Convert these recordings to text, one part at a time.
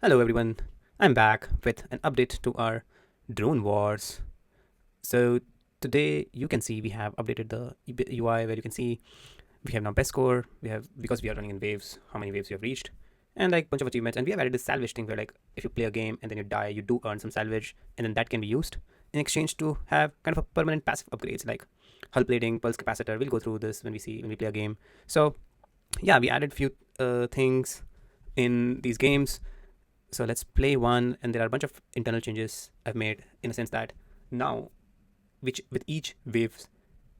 Hello everyone, I'm back with an update to our Drone Wars. So today you can see we have updated the UI where you can see we have now best score, we have because we are running in waves, how many waves we have reached, and like bunch of achievements, and we have added this salvage thing where like if you play a game and then you die, you do earn some salvage, and then that can be used in exchange to have kind of a permanent passive upgrades like hull plating, pulse capacitor. We'll go through this when we play a game. So yeah, we added few things in these games. So let's play one, and there are a bunch of internal changes I've made in a sense that now, which with each waves,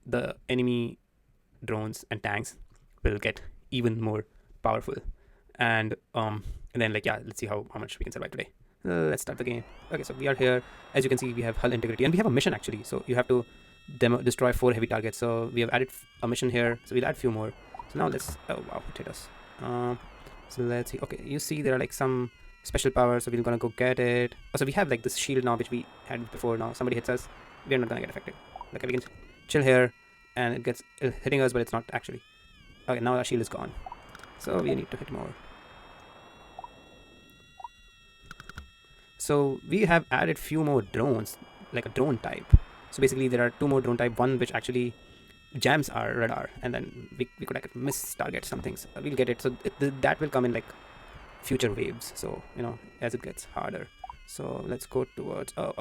the enemy drones and tanks will get even more powerful, and then like yeah, let's see how much we can survive today. Let's start the game. Okay, so we are here. As you can see, we have hull integrity, and we have a mission actually. So you have to destroy 4 heavy targets. So we have added a mission here. So we'll add few more. So now let's. Oh wow, it hit us. So let's see. Okay, you see there are like some special power, so we're gonna go get it. Also, we have like this shield now, which we had before. Now somebody hits us, we're not gonna get affected. Like we can chill here, and it gets hitting us, but it's not actually. Okay, now our shield is gone, so we need to hit more. So we have added few more drones, like a drone type. So basically, there are 2 more drone type. One which actually jams our radar, and then we could like miss target some things. We'll get it. So that will come in like future waves, so as it gets harder. So let's go towards okay,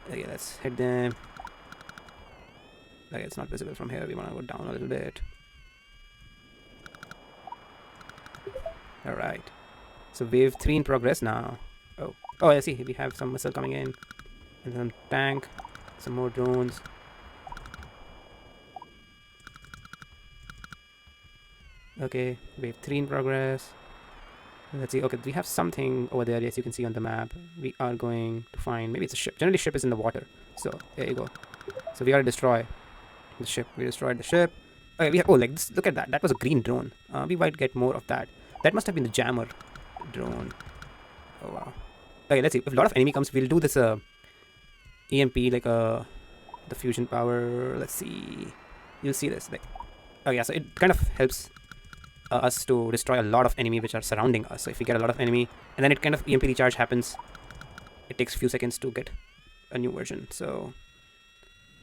let's hit them. Okay, it's not visible from here, we want to go down a little bit. All right, so wave 3 in progress now. Oh, I see we have some missile coming in, and some tank, some more drones. Okay, wave 3 in progress. Let's see. Okay, we have something over there, as you can see on the map. We are going to find, maybe it's a ship. Generally ship is in the water, so there you go. So we gotta destroy the ship. We destroyed the ship. Okay, we have, oh, like this, look at that, that was a green drone. We might get more of that. That must have been the jammer drone. Oh wow. Okay, let's see. If a lot of enemy comes, we'll do this EMP, like the fusion power. Let's see, you'll see this, like, oh yeah, so it kind of helps us to destroy a lot of enemy which are surrounding us. So if we get a lot of enemy, and then it kind of EMP recharge happens, it takes a few seconds to get a new version. So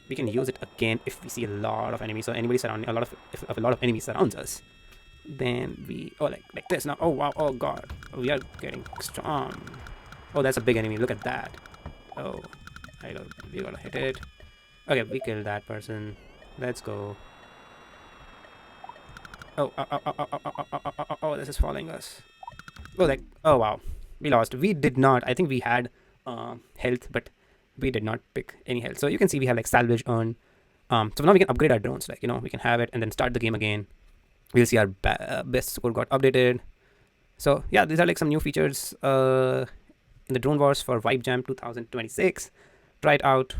we can use it again if we see a lot of enemies. So anybody surrounding if a lot of enemies surrounds us, then we like this now. Oh wow, oh god, we are getting strong. Oh, that's a big enemy, look at that. Oh, we gotta hit it. Okay, we killed that person. Let's go. Oh, this is following us. Oh, like, oh wow, we lost. We did not, I think we had health, but we did not pick any health. So you can see we have like salvage earned. So now we can upgrade our drones, like we can have it and then start the game again. We'll see our best score got updated. So yeah, these are like some new features in the Drone Wars for Vibejam 2026. Try it out.